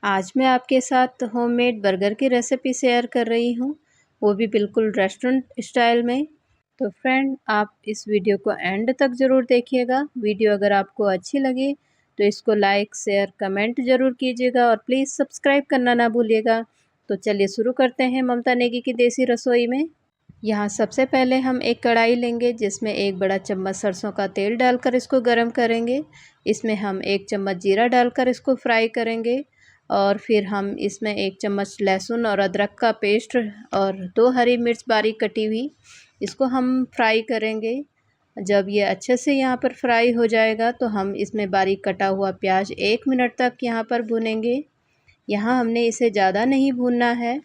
आज मैं आपके साथ होममेड बर्गर की रेसिपी शेयर कर रही हूँ, वो भी बिल्कुल रेस्टोरेंट स्टाइल में। तो फ्रेंड, आप इस वीडियो को एंड तक ज़रूर देखिएगा। वीडियो अगर आपको अच्छी लगे तो इसको लाइक, शेयर, कमेंट ज़रूर कीजिएगा और प्लीज़ सब्सक्राइब करना ना भूलिएगा। तो चलिए शुरू करते हैं ममता नेगी की देसी रसोई में। यहाँ सबसे पहले हम एक कढ़ाई लेंगे जिसमें एक बड़ा चम्मच सरसों का तेल डालकर इसको गरम करेंगे। इसमें हम 1 चम्मच जीरा डालकर इसको फ्राई करेंगे और फिर हम इसमें 1 चम्मच लहसुन और अदरक का पेस्ट और 2 हरी मिर्च बारीक कटी हुई, इसको हम फ्राई करेंगे। जब ये अच्छे से यहाँ पर फ्राई हो जाएगा तो हम इसमें बारीक कटा हुआ प्याज 1 मिनट तक यहाँ पर भूनेंगे। यहाँ हमने इसे ज़्यादा नहीं भूनना है।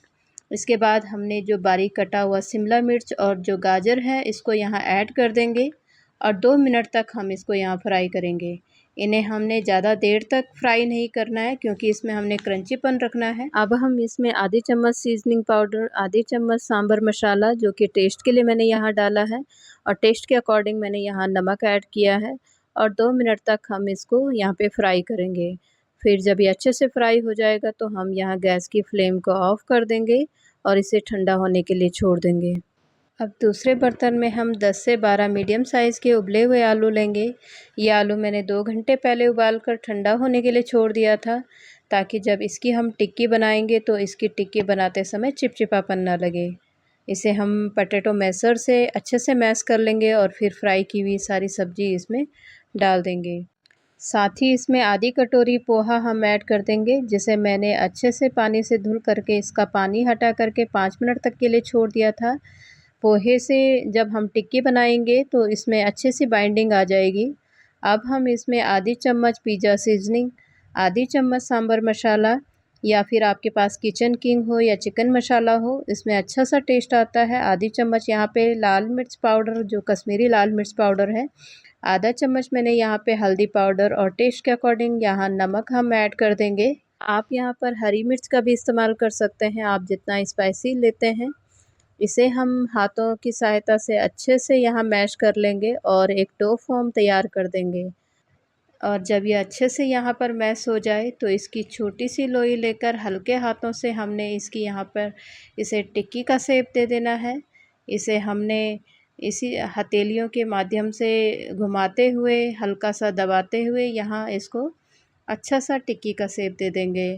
इसके बाद हमने जो बारीक कटा हुआ शिमला मिर्च और जो गाजर है इसको यहाँ ऐड कर देंगे और 2 मिनट तक हम इसको यहाँ फ्राई करेंगे। इन्हें हमने ज़्यादा देर तक फ्राई नहीं करना है क्योंकि इसमें हमने क्रंचीपन रखना है। अब हम इसमें आधी चम्मच सीजनिंग पाउडर, आधी चम्मच सांभर मसाला जो कि टेस्ट के लिए मैंने यहाँ डाला है और टेस्ट के अकॉर्डिंग मैंने यहाँ नमक ऐड किया है और 2 मिनट तक हम इसको यहाँ पे फ्राई करेंगे। फिर जब ये अच्छे से फ्राई हो जाएगा तो हम यहाँ गैस की फ्लेम को ऑफ़ कर देंगे और इसे ठंडा होने के लिए छोड़ देंगे। अब दूसरे बर्तन में हम 10 से 12 मीडियम साइज़ के उबले हुए आलू लेंगे। ये आलू मैंने 2 घंटे पहले उबाल कर ठंडा होने के लिए छोड़ दिया था ताकि जब इसकी हम टिक्की बनाएंगे तो इसकी टिक्की बनाते समय चिपचिपापन ना लगे। इसे हम पोटैटो मैशर से अच्छे से मैश कर लेंगे और फिर फ्राई की हुई सारी सब्ज़ी इसमें डाल देंगे। साथ ही इसमें आधी कटोरी पोहा हम ऐड कर देंगे जिसे मैंने अच्छे से पानी से धुल करके इसका पानी हटा करके 5 मिनट तक के लिए छोड़ दिया था। पोहे से जब हम टिक्की बनाएंगे तो इसमें अच्छे से बाइंडिंग आ जाएगी। अब हम इसमें आधी चम्मच पिज़्ज़ा सीजनिंग, आधी चम्मच सांभर मसाला या फिर आपके पास किचन किंग हो या चिकन मसाला हो, इसमें अच्छा सा टेस्ट आता है। आधी चम्मच यहाँ पे लाल मिर्च पाउडर जो कश्मीरी लाल मिर्च पाउडर है, आधा चम्मच मैंने यहाँ पे हल्दी पाउडर और टेस्ट के अकॉर्डिंग यहाँ नमक हम ऐड कर देंगे। आप यहाँ पर हरी मिर्च का भी इस्तेमाल कर सकते हैं, आप जितना स्पाइसी लेते हैं। इसे हम हाथों की सहायता से अच्छे से यहाँ मैश कर लेंगे और एक डो फॉर्म तैयार कर देंगे। और जब ये अच्छे से यहाँ पर मैश हो जाए तो इसकी छोटी सी लोई लेकर हल्के हाथों से हमने इसकी यहाँ पर इसे टिक्की का शेप दे देना है। इसे हमने इसी हथेलियों के माध्यम से घुमाते हुए, हल्का सा दबाते हुए यहाँ इसको अच्छा सा टिक्की का शेप दे देंगे।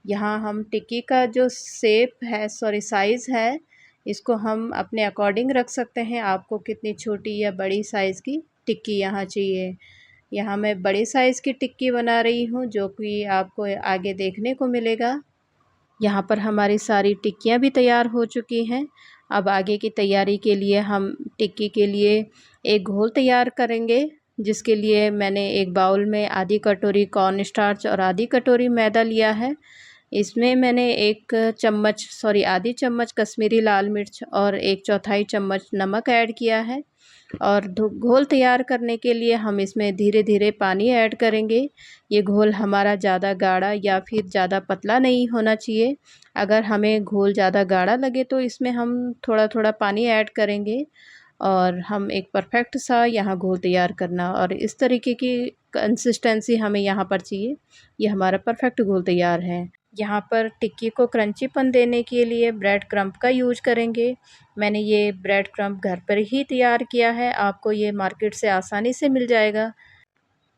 यहाँ हम टिक्की का जो शेप है, साइज़ है, इसको हम अपने अकॉर्डिंग रख सकते हैं। आपको कितनी छोटी या बड़ी साइज़ की टिक्की यहाँ चाहिए। यहाँ मैं बड़े साइज़ की टिक्की बना रही हूँ जो कि आपको आगे देखने को मिलेगा। यहाँ पर हमारी सारी टिक्कियाँ भी तैयार हो चुकी हैं। अब आगे की तैयारी के लिए हम टिक्की के लिए एक घोल तैयार करेंगे जिसके लिए मैंने एक बाउल में आधी कटोरी कॉर्न स्टार्च और आधी कटोरी मैदा लिया है। इसमें मैंने आधी चम्मच कश्मीरी लाल मिर्च और 1/4 चम्मच नमक ऐड किया है और घोल तैयार करने के लिए हम इसमें धीरे धीरे पानी ऐड करेंगे। ये घोल हमारा ज़्यादा गाढ़ा या फिर ज़्यादा पतला नहीं होना चाहिए। अगर हमें घोल ज़्यादा गाढ़ा लगे तो इसमें हम थोड़ा थोड़ा पानी ऐड करेंगे और हम एक परफेक्ट सा यहाँ घोल तैयार करना और इस तरीके की कंसिस्टेंसी हमें यहाँ पर चाहिए। ये हमारा परफेक्ट घोल तैयार है। यहाँ पर टिक्की को क्रंचीपन देने के लिए ब्रेड क्रम्ब का यूज करेंगे। मैंने ये ब्रेड क्रम्ब घर पर ही तैयार किया है, आपको ये मार्केट से आसानी से मिल जाएगा।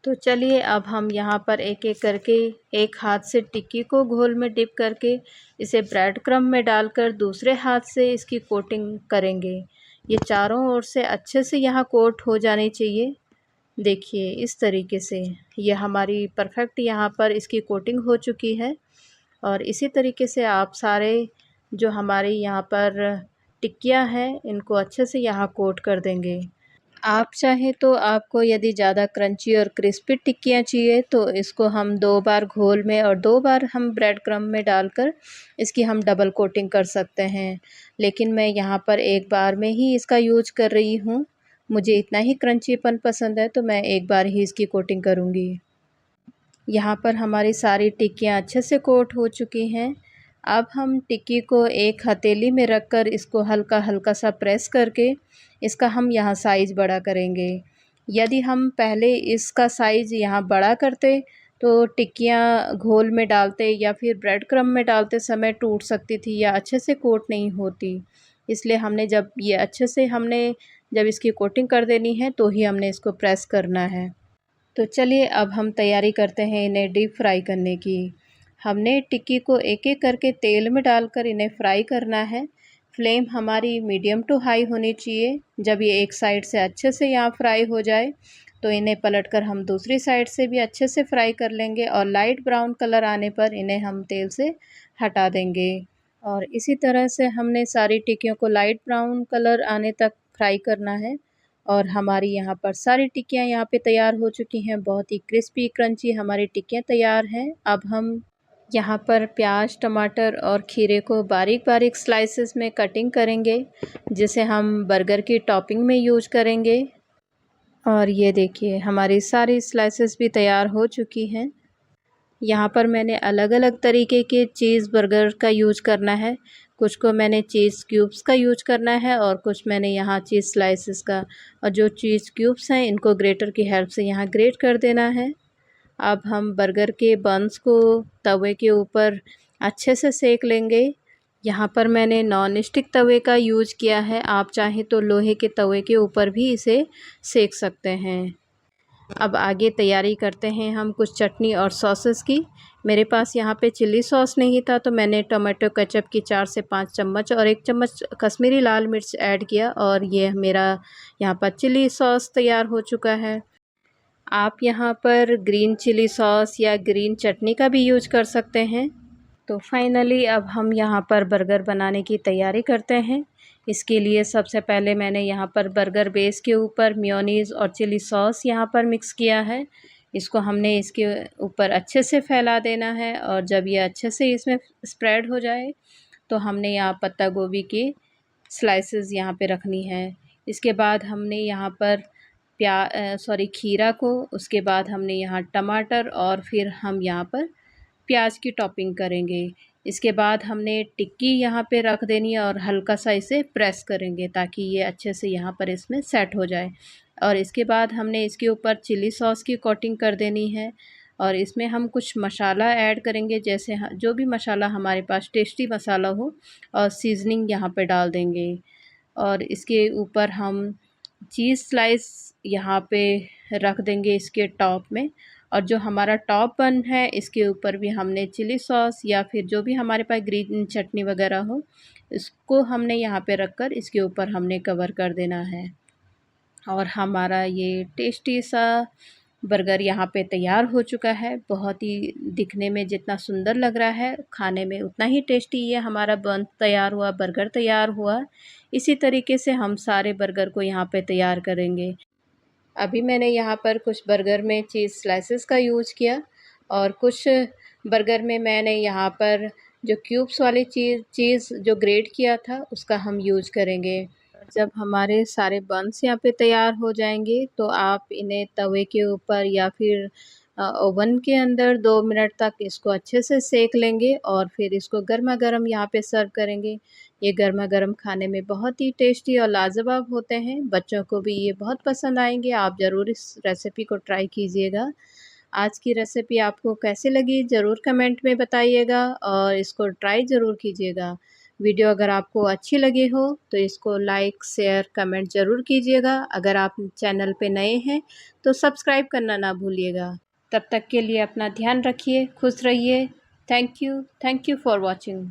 तो चलिए अब हम यहाँ पर एक एक करके एक हाथ से टिक्की को घोल में डिप करके इसे ब्रेड क्रम्ब में डालकर दूसरे हाथ से इसकी कोटिंग करेंगे। ये चारों ओर से अच्छे से यहाँ कोट हो जानी चाहिए। देखिए इस तरीके से ये हमारी परफेक्ट यहाँ पर इसकी कोटिंग हो चुकी है और इसी तरीके से आप सारे जो हमारे यहाँ पर टिक्कियाँ हैं इनको अच्छे से यहाँ कोट कर देंगे। आप चाहें तो आपको यदि ज़्यादा क्रंची और क्रिस्पी टिक्कियाँ चाहिए तो इसको हम 2 बार घोल में और 2 बार हम ब्रेड क्रम्ब में डालकर इसकी हम डबल कोटिंग कर सकते हैं। लेकिन मैं यहाँ पर एक बार में ही इसका यूज कर रही हूँ। मुझे इतना ही क्रंचीपन पसंद है तो मैं एक बार ही इसकी कोटिंग करूँगी। यहाँ पर हमारी सारी टिक्कियाँ अच्छे से कोट हो चुकी हैं। अब हम टिक्की को एक हथेली में रखकर इसको हल्का हल्का सा प्रेस करके इसका हम यहाँ साइज़ बड़ा करेंगे। यदि हम पहले इसका साइज़ यहाँ बड़ा करते तो टिक्कियाँ घोल में डालते या फिर ब्रेड क्रम्ब में डालते समय टूट सकती थी या अच्छे से कोट नहीं होती। इसलिए हमने जब इसकी कोटिंग कर देनी है तो ही हमने इसको प्रेस करना है। तो चलिए अब हम तैयारी करते हैं इन्हें डीप फ्राई करने की। हमने टिक्की को एक-एक करके तेल में डालकर इन्हें फ्राई करना है। फ्लेम हमारी मीडियम टू हाई होनी चाहिए। जब ये एक साइड से अच्छे से यहाँ फ्राई हो जाए तो इन्हें पलटकर हम दूसरी साइड से भी अच्छे से फ्राई कर लेंगे और लाइट ब्राउन कलर आने पर इन्हें हम तेल से हटा देंगे। और इसी तरह से हमने सारी टिक्कियों को लाइट ब्राउन कलर आने तक फ्राई करना है। और हमारी यहाँ पर सारी टिक्कियाँ यहाँ पे तैयार हो चुकी हैं। बहुत ही क्रिस्पी क्रंची हमारी टिक्कियाँ तैयार हैं। अब हम यहाँ पर प्याज, टमाटर और खीरे को बारीक-बारीक स्लाइसेस में कटिंग करेंगे, जिसे हम बर्गर की टॉपिंग में यूज़ करेंगे। और ये देखिए हमारी सारी स्लाइसेस भी तैयार हो चुकी हैं। यहाँ पर मैंने अलग-अलग तरीके के चीज़ बर्गर का यूज़ करना है। कुछ को मैंने चीज़ क्यूब्स का यूज़ करना है और कुछ मैंने यहाँ चीज़ स्लाइसेस का। और जो चीज़ क्यूब्स हैं इनको ग्रेटर की हेल्प से यहाँ ग्रेट कर देना है। अब हम बर्गर के बन्स को तवे के ऊपर अच्छे से सेक लेंगे। यहाँ पर मैंने नॉन स्टिक तवे का यूज़ किया है। आप चाहें तो लोहे के तवे के ऊपर भी इसे सेक सकते हैं। अब आगे तैयारी करते हैं हम कुछ चटनी और सॉसेस की। मेरे पास यहाँ पे चिल्ली सॉस नहीं था तो मैंने टोमेटो केचप की 4 से 5 चम्मच और 1 चम्मच कश्मीरी लाल मिर्च ऐड किया और ये मेरा यहाँ पर चिल्ली सॉस तैयार हो चुका है। आप यहाँ पर ग्रीन चिली सॉस या ग्रीन चटनी का भी यूज कर सकते हैं। तो फाइनली अब हम यहाँ पर बर्गर बनाने की तैयारी करते हैं। इसके लिए सबसे पहले मैंने यहाँ पर बर्गर बेस के ऊपर मेयोनीज़ और चिली सॉस यहाँ पर मिक्स किया है। इसको हमने इसके ऊपर अच्छे से फैला देना है और जब ये अच्छे से इसमें स्प्रेड हो जाए तो हमने यहाँ पत्ता गोभी की स्लाइसेस यहाँ पे रखनी है। इसके बाद हमने यहाँ पर खीरा को, उसके बाद हमने यहाँ टमाटर और फिर हम यहाँ पर प्याज की टॉपिंग करेंगे। इसके बाद हमने टिक्की यहाँ पे रख देनी है और हल्का सा इसे प्रेस करेंगे ताकि ये अच्छे से यहाँ पर इसमें सेट हो जाए। और इसके बाद हमने इसके ऊपर चिली सॉस की कोटिंग कर देनी है और इसमें हम कुछ मसाला ऐड करेंगे, जैसे जो भी मसाला हमारे पास टेस्टी मसाला हो और सीज़निंग यहाँ पे डाल देंगे। और इसके ऊपर हम चीज़ स्लाइस यहाँ पे रख देंगे इसके टॉप में। और जो हमारा टॉप बन है इसके ऊपर भी हमने चिली सॉस या फिर जो भी हमारे पास ग्रीन चटनी वगैरह हो, इसको हमने यहाँ पे रख कर इसके ऊपर हमने कवर कर देना है। और हमारा ये टेस्टी सा बर्गर यहाँ पे तैयार हो चुका है। बहुत ही दिखने में जितना सुंदर लग रहा है, खाने में उतना ही टेस्टी ये हमारा बन तैयार हुआ, बर्गर तैयार हुआ। इसी तरीके से हम सारे बर्गर को यहाँ पे तैयार करेंगे। अभी मैंने यहाँ पर कुछ बर्गर में चीज़ स्लाइसेस का यूज़ किया और कुछ बर्गर में मैंने यहाँ पर जो क्यूब्स वाली चीज़ जो ग्रेट किया था उसका हम यूज़ करेंगे। जब हमारे सारे बन्स यहाँ पे तैयार हो जाएंगे तो आप इन्हें तवे के ऊपर या फिर ओवन के अंदर 2 मिनट तक इसको अच्छे से सेक लेंगे और फिर इसको गर्मा-गर्म यहाँ पे सर्व करेंगे। ये गर्मा-गर्म खाने में बहुत ही टेस्टी और लाजवाब होते हैं। बच्चों को भी ये बहुत पसंद आएँगे। आप ज़रूर इस रेसिपी को ट्राई कीजिएगा। आज की रेसिपी आपको कैसी लगी ज़रूर कमेंट में बताइएगा और इसको ट्राई ज़रूर कीजिएगा। वीडियो अगर आपको अच्छी लगी हो तो इसको लाइक, शेयर, कमेंट ज़रूर कीजिएगा। अगर आप चैनल पे नए हैं तो सब्सक्राइब करना ना भूलिएगा। तब तक के लिए अपना ध्यान रखिए, खुश रहिए। Thank you for watching.